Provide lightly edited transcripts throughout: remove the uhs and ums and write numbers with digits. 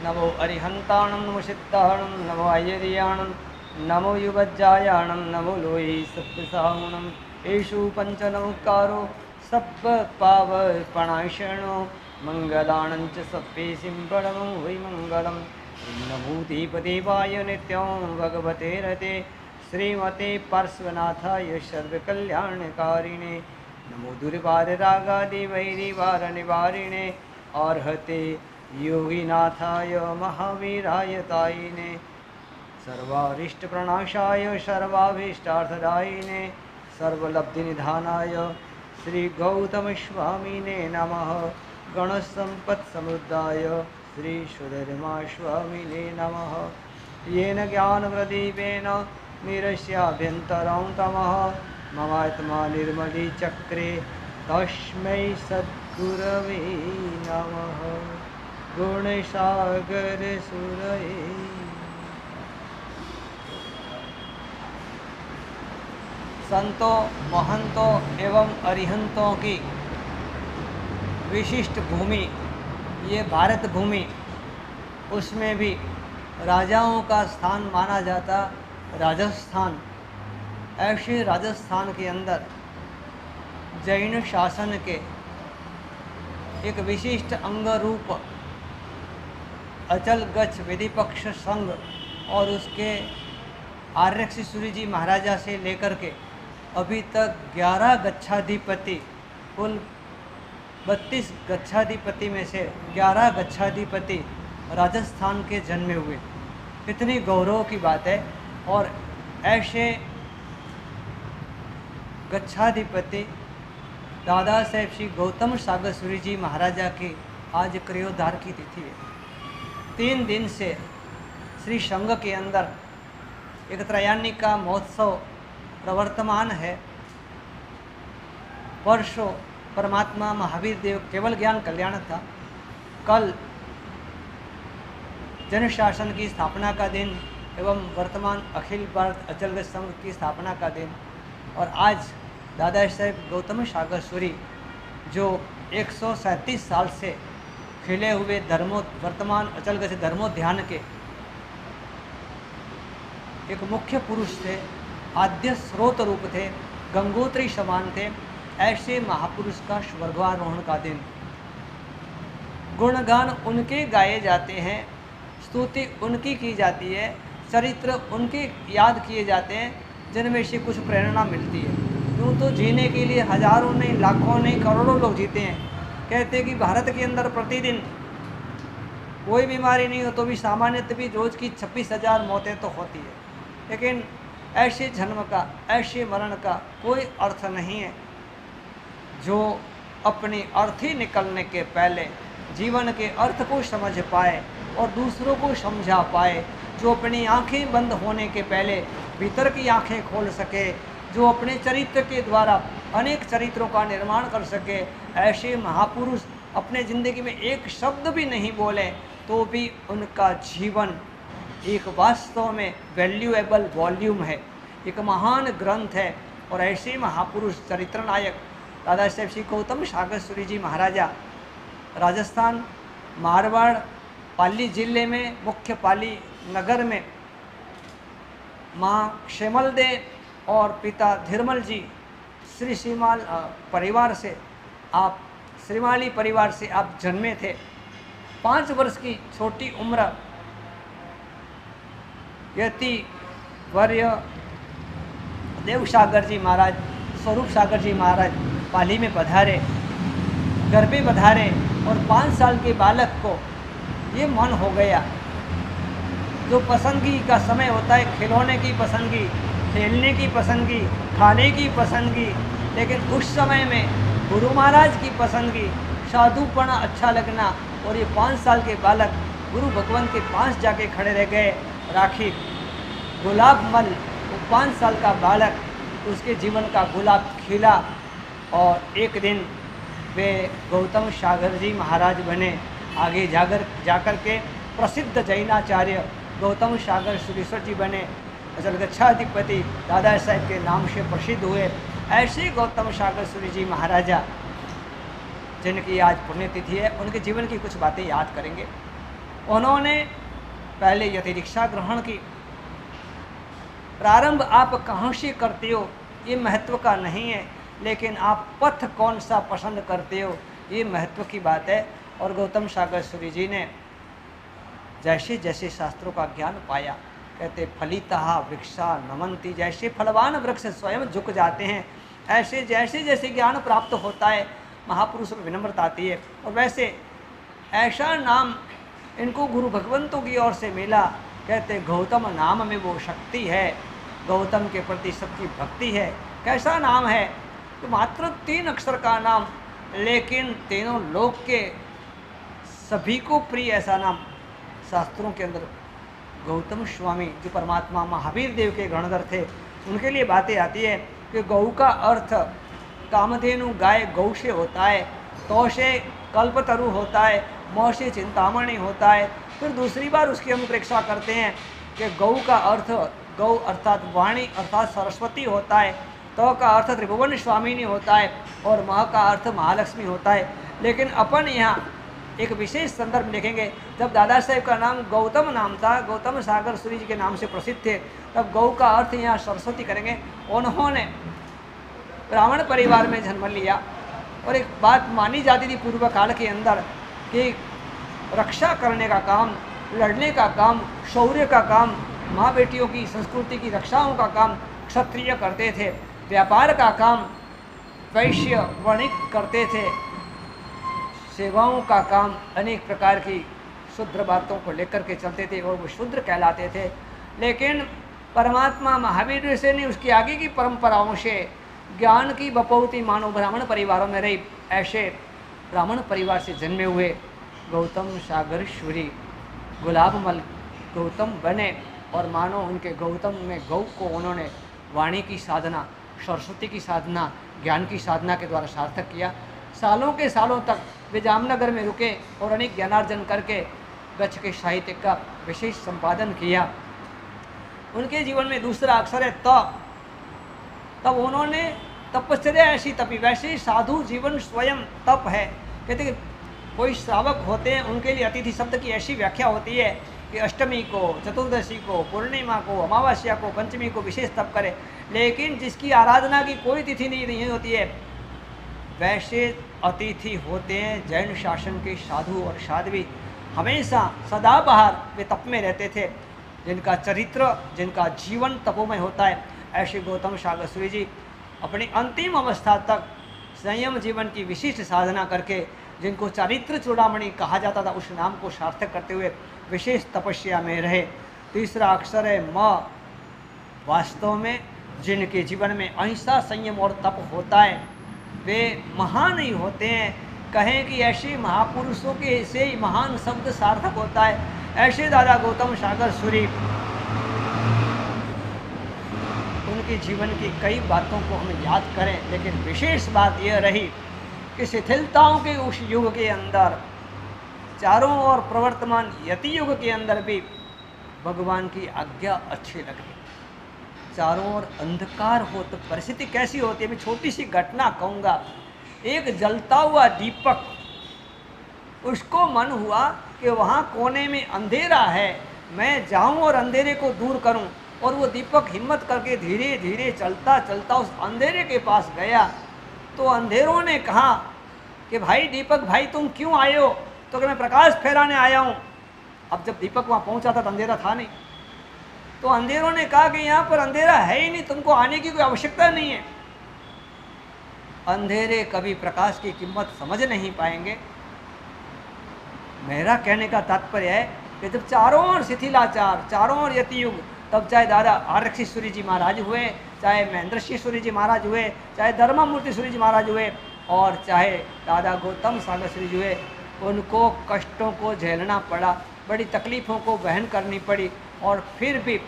नमो अरिहंताणं नमो सिद्धाणं नमो अय्यरियाणं नमो युवज्जायाणं नमो लोहि सत्साहुणं येषु पंचनौकारो सब्ब पावपणाशनो मंगलानं च सप्पेसिं परमं वै मंगलम् नमोदीपदेवाय नित्यं भगवते रते श्रीमते पार्श्वनाथाय सर्वकल्याणकारिणे नमो दुर्वाररागादिवैरिवारनिवारिणे अर्हते योगीनाथाय महावीराय तायिने सर्वारिष्टप्रणाशाय सर्वाभीष्टार्थदायिने सर्वलब्धिनिधानाय श्रीगौतमस्वामिने नमः। गणसम्पत्समुद्राय श्रीसुधर्मास्वामिने नमः। येन ज्ञानप्रदीपेन निरस्याभ्यन्तरं तमः ममात्मा निर्मली चक्रे तस्मै सद्गुरवे नमः। गुणसागर सुरये संतों महंतों एवं अरिहंतों की विशिष्ट भूमि ये भारत भूमि, उसमें भी राजाओं का स्थान माना जाता राजस्थान। ऐसे राजस्थान के अंदर जैन शासन के एक विशिष्ट अंग रूप अचल गच्छ विधिपक्ष संघ और उसके आर्यक्षी सूरी जी महाराजा से लेकर के अभी तक 11 गच्छाधिपति, कुल 32 गच्छाधिपति में से 11 गच्छाधिपति राजस्थान के जन्मे हुए। कितनी गौरव की बात है। और ऐसे गच्छाधिपति दादा साहेब श्री गौतम सागर सूरी जी महाराजा की आज क्रयोद्धार की तिथि है। 3 दिन से श्री संघ के अंदर एक त्रयान्नी का महोत्सव प्रवर्तमान है। परसों परमात्मा महावीर देव केवल ज्ञान कल्याण था, कल जन शासन की स्थापना का दिन एवं वर्तमान अखिल भारत अचल गच्छ संघ की स्थापना का दिन, और आज दादा साहेब गौतम सागर सूरी जो 137 साल से खिले हुए वर्तमान अचल गच्छ धर्मोद्यान के एक मुख्य पुरुष थे, आद्य स्रोत रूप थे, गंगोत्री समान थे। ऐसे महापुरुष का स्वर्गारोहण का दिन, गुणगान उनके गाए जाते हैं, स्तुति उनकी की जाती है, चरित्र उनके याद किए जाते हैं, जिनमें से कुछ प्रेरणा मिलती है। यूँ तो जीने के लिए हजारों नहीं, लाखों नहीं, करोड़ों लोग जीते हैं। कहते हैं कि भारत के अंदर प्रतिदिन कोई बीमारी नहीं हो तो भी सामान्यतः भी रोज़ की 26,000 मौतें तो होती है, लेकिन ऐसे जन्म का, ऐसे मरण का कोई अर्थ नहीं है जो अपनी अर्थी निकलने के पहले जीवन के अर्थ को समझ पाए और दूसरों को समझा पाए, जो अपनी आंखें बंद होने के पहले भीतर की आंखें खोल सके, जो अपने चरित्र के द्वारा अनेक चरित्रों का निर्माण कर सके। ऐसे महापुरुष अपने ज़िंदगी में एक शब्द भी नहीं बोले तो भी उनका जीवन एक वास्तव में वैल्यूएबल वॉल्यूम है, एक महान ग्रंथ है। और ऐसे महापुरुष चरित्र नायक दादा साहेब श्री गौतम सागर सूरी जी महाराजा राजस्थान मारवाड़ पाली जिले में मुख्य पाली नगर में माँ क्षेमल दे और पिता धीरमल जी श्री श्रीमाल परिवार से आप श्रीमाली परिवार से आप जन्मे थे। 5 वर्ष की छोटी उम्र यति वर्य देव सागर जी महाराज, स्वरूप सागर जी महाराज पाली में पधारे, घर पे पधारे और 5 साल के बालक को ये मन हो गया, जो पसंदगी का समय होता है, खिलौने की पसंदगी, खेलने की पसंदगी, खाने की पसंदगी, लेकिन उस समय में गुरु महाराज की पसंदगी, साधुपना अच्छा लगना। और ये 5 साल के बालक गुरु भगवान के पास जाके खड़े रह गए। राखी गुलाब मल, वो 5 साल का बालक, उसके जीवन का गुलाब खिला और एक दिन वे गौतम सागर जी महाराज बने। आगे जाकर के प्रसिद्ध जैनाचार्य गौतम सागर सुरेश्वर जी बने, अचल गच्छाधिपति दादा साहेब के नाम से प्रसिद्ध हुए। ऐसे गौतम सागर सूरी जी महाराजा जिनकी आज पुण्यतिथि है, उनके जीवन की कुछ बातें याद करेंगे। उन्होंने पहले यतिदीक्षा ग्रहण की। प्रारंभ आप कहाँ से करते हो ये महत्व का नहीं है, लेकिन आप पथ कौन सा पसंद करते हो ये महत्व की बात है। और गौतम सागर सूरी जी ने जैसे जैसे शास्त्रों का ज्ञान पाया, कहते फलिता वृक्षा नमंती, जैसे फलवान वृक्ष स्वयं झुक जाते हैं, ऐसे जैसे जैसे ज्ञान प्राप्त होता है महापुरुष में विनम्रता आती है। और वैसे ऐसा नाम इनको गुरु भगवंतों की ओर से मिला, कहते गौतम नाम में वो शक्ति है, गौतम के प्रति सबकी भक्ति है। कैसा नाम है? तो मात्र 3 अक्षर का नाम, लेकिन तीनों लोक के सभी को प्रिय ऐसा नाम। शास्त्रों के अंदर गौतम स्वामी जो परमात्मा महावीर देव के गणधर थे, उनके लिए बातें आती है कि गौ का अर्थ कामधेनु गाय गौ से होता है, तो से कल्पतरु होता है, मोह से चिंतामणि होता है। फिर दूसरी बार उसकी हम परीक्षा करते हैं कि गौ का अर्थ गौ अर्थात वाणी अर्थात सरस्वती होता है, तो का अर्थ त्रिभुवन स्वामिनी होता है, और मह का अर्थ महालक्ष्मी होता है। लेकिन अपन यहाँ एक विशेष संदर्भ देखेंगे, जब दादा साहेब का नाम गौतम नाम था, गौतम सागर सूरी जी के नाम से प्रसिद्ध थे, तब गौ का अर्थ यहाँ सरस्वती करेंगे। उन्होंने ब्राह्मण परिवार में जन्म लिया, और एक बात मानी जाती थी पूर्व काल के अंदर कि रक्षा करने का काम, लड़ने का काम, शौर्य का काम, माँ बेटियों की संस्कृति की रक्षाओं का काम क्षत्रिय करते थे, व्यापार का काम वैश्य वणिक करते थे, सेवाओं का काम अनेक प्रकार की शूद्र बातों को लेकर के चलते थे और वो शूद्र कहलाते थे। लेकिन परमात्मा महावीर से ने उसकी आगे की परंपराओं से ज्ञान की बपौती मानो ब्राह्मण परिवारों में रही, ऐसे ब्राह्मण परिवार से जन्मे हुए गौतम सागर सूरी गुलाबमल गौतम बने, और मानो उनके गौतम में गौ को उन्होंने वाणी की साधना, सरस्वती की साधना, ज्ञान की साधना के द्वारा सार्थक किया। सालों के सालों तक वे जामनगर में रुके और अनेक ज्ञानार्जन करके गच्छ के साहित्य का विशेष संपादन किया। उनके जीवन में दूसरा अक्षर है त। तब उन्होंने तपस्या ऐसी तपी, वैसे साधु जीवन स्वयं तप है। कहते कि कोई श्रावक होते हैं, उनके लिए अतिथि शब्द की ऐसी व्याख्या होती है कि अष्टमी को, चतुर्दशी को, पूर्णिमा को, अमावस्या को, पंचमी को विशेष तप करे। लेकिन जिसकी आराधना की कोई तिथि नहीं होती है, वैसे अतिथि होते हैं जैन शासन के साधु और साध्वी, हमेशा सदाबहार वे तप में रहते थे, जिनका चरित्र, जिनका जीवन तपोमय होता है। ऐसे गौतम सागर सूरी जी अपनी अंतिम अवस्था तक संयम जीवन की विशिष्ट साधना करके, जिनको चारित्र चूड़ामणि कहा जाता था, उस नाम को सार्थक करते हुए विशेष तपस्या में रहे। तीसरा अक्षर है म। वास्तव में जिनके जीवन में अहिंसा, संयम और तप होता है, वे महान ही होते हैं। कहें कि ऐसे महापुरुषों के से ही महान शब्द सार्थक होता है। ऐसे दादा गौतम सागर सूरी, उनके जीवन की कई बातों को हम याद करें, लेकिन विशेष बात यह रही कि शिथिलताओं के उस युग के अंदर, चारों ओर प्रवर्तमान यति युग के अंदर भी भगवान की आज्ञा अच्छी लगी। चारों ओर अंधकार हो तो परिस्थिति कैसी होती है? मैं छोटी सी घटना कहूँगा। एक जलता हुआ दीपक, उसको मन हुआ कि वहाँ कोने में अंधेरा है, मैं जाऊँ और अंधेरे को दूर करूँ। और वो दीपक हिम्मत करके धीरे धीरे चलता चलता उस अंधेरे के पास गया। तो अंधेरों ने कहा कि भाई दीपक भाई, तुम क्यों आए हो? तो कि मैं प्रकाश फैलाने आया हूँ। अब जब दीपक वहाँ पहुँचा था तो अंधेरा था नहीं। तो अंधेरों ने कहा कि यहाँ पर अंधेरा है ही नहीं, तुमको आने की कोई आवश्यकता नहीं है। अंधेरे कभी प्रकाश की कीमत समझ नहीं पाएंगे। मेरा कहने का तात्पर्य है कि जब चारों ओर शिथिलाचार, चारों ओर यति युग, तब चाहे दादा आरक्षी सूरी जी महाराज हुए, चाहे महेंद्र सिंह सूरी जी महाराज हुए, चाहे धर्मामूर्ति सूरी जी महाराज हुए, और चाहे दादा गौतम सागर सूरी जी हुए, उनको कष्टों को झेलना पड़ा, बड़ी तकलीफ़ों को वहन करनी पड़ी, और फिर भी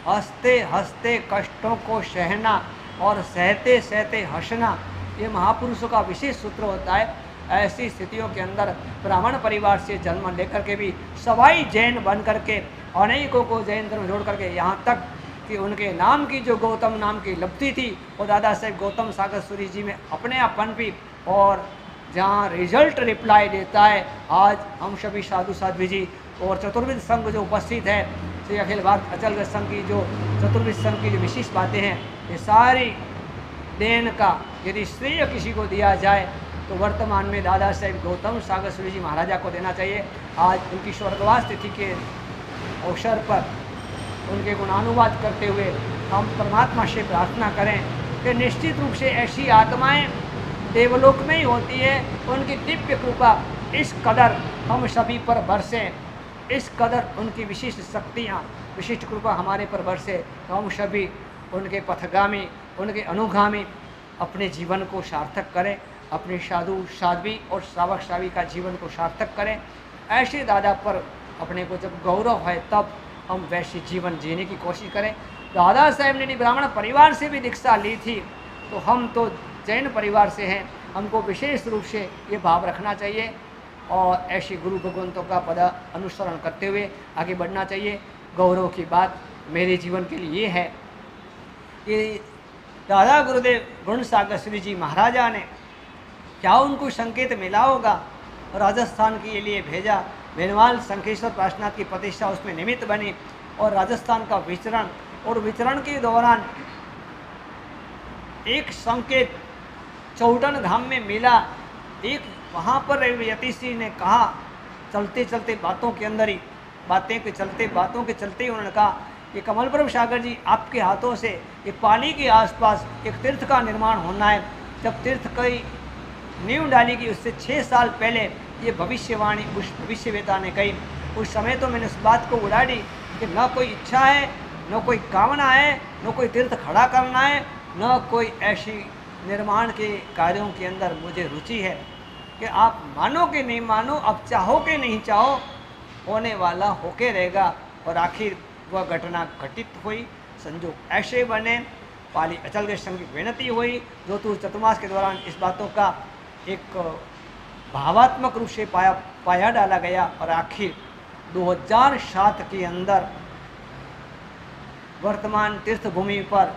हंसते हंसते कष्टों को सहना और सहते सहते हंसना, ये महापुरुषों का विशेष सूत्र होता है। ऐसी स्थितियों के अंदर ब्राह्मण परिवार से जन्म लेकर के भी सवाई जैन बन करके अनेकों को जैन धर्म जोड़ करके, यहाँ तक कि उनके नाम की जो गौतम नाम की लब्धि थी, वो दादा साहेब गौतम सागर सूरी जी में अपने आपन भी और जहाँ रिजल्ट रिप्लाई देता है। आज हम सभी साधु साध्वी जी और चतुर्विद संघ जो उपस्थित है, श्री अखिल भारत अचल संघ की जो चतुर्विद संघ की जो विशिष्ट बातें हैं, ये सारी देन का यदि श्रेय किसी को दिया जाए तो वर्तमान में दादा साहेब गौतम सागर सूरी जी महाराजा को देना चाहिए। आज उनकी स्वर्गवास तिथि के अवसर पर उनके गुणानुवाद करते हुए हम परमात्मा से प्रार्थना करें कि निश्चित रूप से ऐसी आत्माएं देवलोक में ही होती है, उनकी दिव्य कृपा इस कदर हम सभी पर बरसे, इस कदर उनकी विशिष्ट शक्तियाँ विशिष्ट कृपा हमारे पर बरसे, तो हम सभी उनके पथगामी उनके अनुगामी अपने जीवन को सार्थक करें, अपने साधु साध्वी और श्रावक श्राविका जीवन को सार्थक करें। ऐसे दादा पर अपने को जब गौरव है तब हम वैसे जीवन जीने की कोशिश करें। दादा साहेब ने ब्राह्मण परिवार से भी दीक्षा ली थी, तो हम तो जैन परिवार से हैं, हमको विशेष रूप से ये भाव रखना चाहिए और ऐसे गुरु भगवंतों का पद अनुसरण करते हुए आगे बढ़ना चाहिए। गौरव की बात मेरे जीवन के लिए ये है कि दादा गुरुदेव गुण सागर श्री जी महाराजा ने क्या उनको संकेत मिला होगा, राजस्थान के लिए भेजा। बेनवाल शंखेश्वर प्राशनाथ की प्रतिष्ठा उसमें निमित्त बनी और राजस्थान का विचरण, और विचरण के दौरान एक संकेत चौड़न धाम में मिला। एक वहाँ पर यतीश्री ने कहा, चलते चलते बातों के अंदर ही बातें के चलते ही उन्होंने कहा कि कमल प्रभु सागर जी आपके हाथों से ये पाली के आसपास एक तीर्थ का निर्माण होना है। जब तीर्थ की नींव डाली गई उससे 6 साल पहले ये भविष्यवाणी उस भविष्यवेता ने कही। उस समय तो मैंने उस बात को उड़ा दी कि न कोई इच्छा है, न कोई कामना है, न कोई तीर्थ खड़ा करना है, न कोई ऐसी निर्माण के कार्यों के अंदर मुझे रुचि है कि आप मानो कि नहीं मानो, आप चाहो कि नहीं चाहो, होने वाला होके रहेगा। और आखिर वह घटना घटित हुई, संजोग ऐसे बने। पाली अचल के संग की विनती हुई, ज्योतिष चतुर्मास के दौरान इस बातों का एक भावात्मक रूप से पाया डाला गया और आखिर 2007 के अंदर वर्तमान तीर्थ भूमि पर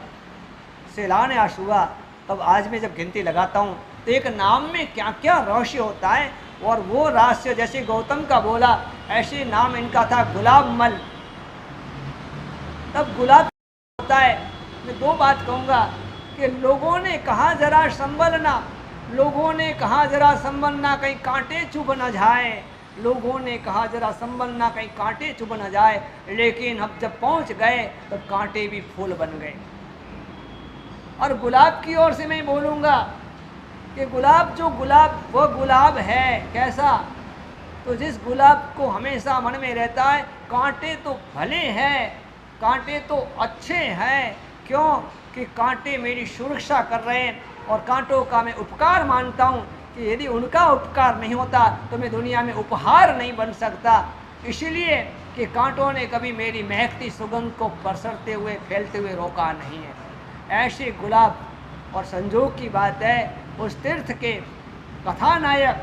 शिलान्यास हुआ। तब आज मैं जब गिनती लगाता हूँ तो एक नाम में क्या क्या रहस्य होता है, और वो रहस्य जैसे गौतम का बोला ऐसे नाम इनका था गुलाब मल। तब गुलाब होता है, मैं 2 बात कहूँगा कि लोगों ने कहा जरा संभलना, लोगों ने कहा जरा संभलना कहीं कांटे चुभ न जाए, लोगों ने कहा जरा संभलना कहीं कांटे चुभ न जाए, लेकिन अब जब पहुंच गए तब कांटे भी फूल बन गए। और गुलाब की ओर से मैं बोलूँगा कि गुलाब जो गुलाब वो गुलाब है कैसा, तो जिस गुलाब को हमेशा मन में रहता है कांटे तो भले हैं, कांटे तो अच्छे हैं, क्यों कि कांटे मेरी सुरक्षा कर रहे हैं। और कांटों का मैं उपकार मानता हूँ कि यदि उनका उपकार नहीं होता तो मैं दुनिया में उपहार नहीं बन सकता। इसीलिए कि कांटों ने कभी मेरी महकती सुगंध को पसरते हुए फैलते हुए रोका नहीं है। ऐसे गुलाब, और संजोग की बात है उस तीर्थ के कथानायक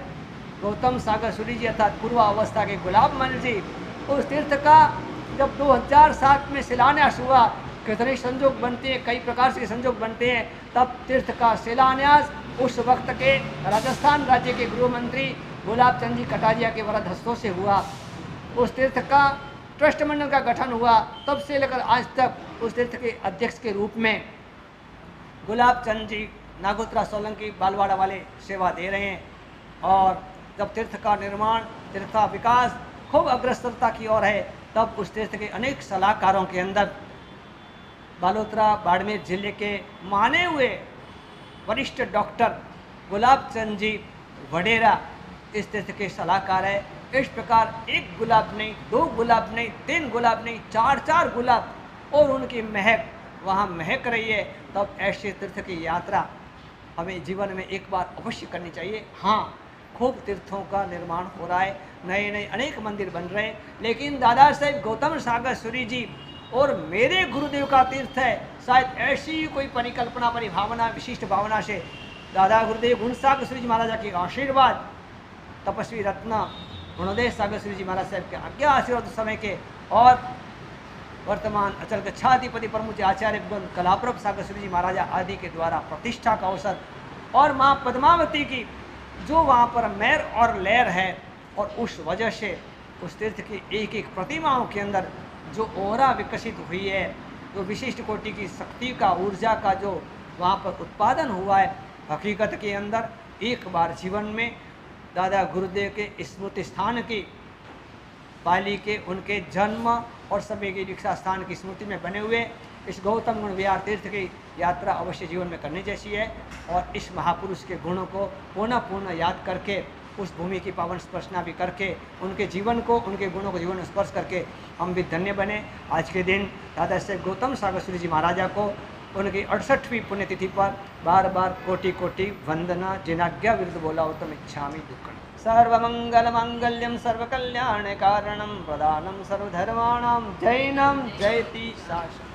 गौतम सागर सूरी जी अर्थात पूर्वावस्था के गुलाब मल जी, उस तीर्थ का जब 2007 में शिलान्यास हुआ, कितने संजोग बनते हैं, कई प्रकार से संजोग बनते हैं। तब तीर्थ का शिलान्यास उस वक्त के राजस्थान राज्य के गृह मंत्री गुलाब चंद जी कटारिया के वरद हस्तों से हुआ। उस तीर्थ का ट्रस्ट मंडल का गठन हुआ, तब से लेकर आज तक उस तीर्थ के अध्यक्ष के रूप में गुलाब चंद जी नागोत्रा सोलंकी बालवाड़ा वाले सेवा दे रहे हैं। और जब तीर्थ का निर्माण, तीर्थ का विकास खूब अग्रसरता की ओर है, तब उस तीर्थ के अनेक सलाहकारों के अंदर बालोतरा बाड़मेर जिले के माने हुए वरिष्ठ डॉक्टर गुलाब चंद जी वडेरा इस तीर्थ के सलाहकार है। इस प्रकार 1 गुलाब नहीं, 2 गुलाब नहीं, 3 गुलाब नहीं, 4 गुलाब, और उनकी महक वहाँ महक रही है। तब ऐसे तीर्थ की यात्रा हमें जीवन में एक बार अवश्य करनी चाहिए। हाँ, खूब तीर्थों का निर्माण हो रहा है, नए नए अनेक मंदिर बन रहे हैं, लेकिन दादा साहेब गौतम सागर सूरी जी और मेरे गुरुदेव का तीर्थ है। शायद ऐसी कोई परिकल्पना परिभावना विशिष्ट भावना से दादा गुरुदेव गुण सागर सूरी जी महाराजा के आशीर्वाद, तपस्वी रत्न गुणोदय सागर सूरी जी महाराज साहब के आज्ञा आशीर्वाद समय के, और वर्तमान अचल गच्छाधिपति प्रमुख आचार्य कलाप्रभ सागर सूरी जी महाराजा आदि के द्वारा प्रतिष्ठा का अवसर, और माँ पद्मावती की जो वहाँ पर मैर और लहर है, और उस वजह से उस तीर्थ की एक एक प्रतिमाओं के अंदर जो ओरा विकसित हुई है, जो विशिष्ट कोटि की शक्ति का, ऊर्जा का जो वहाँ पर उत्पादन हुआ है, हकीकत के अंदर एक बार जीवन में दादा गुरुदेव के स्मृति स्थान की, पाली के उनके जन्म और समय की दीक्षा स्थान की स्मृति में बने हुए इस गौतम गुण विहार तीर्थ की यात्रा अवश्य जीवन में करनी जैसी है। और इस महापुरुष के गुणों को पुनः याद करके, उस भूमि की पावन स्पर्शना भी करके, उनके जीवन को, उनके गुणों को जीवन में स्पर्श करके हम भी धन्य बने। आज के दिन दादा श्री गौतम सागर सूरी जी महाराजा को उनकी 68वीं पुण्यतिथि पर बार बार कोटि कोटि वंदना। जिनाज्ञा विरुद्ध बोला हो तो इच्छामि दुक्कड़। सर्वमंगल मांगल्यम सर्वकल्याण कारणम प्रदानम सर्वधर्माणाम जैनम जयति शासनम।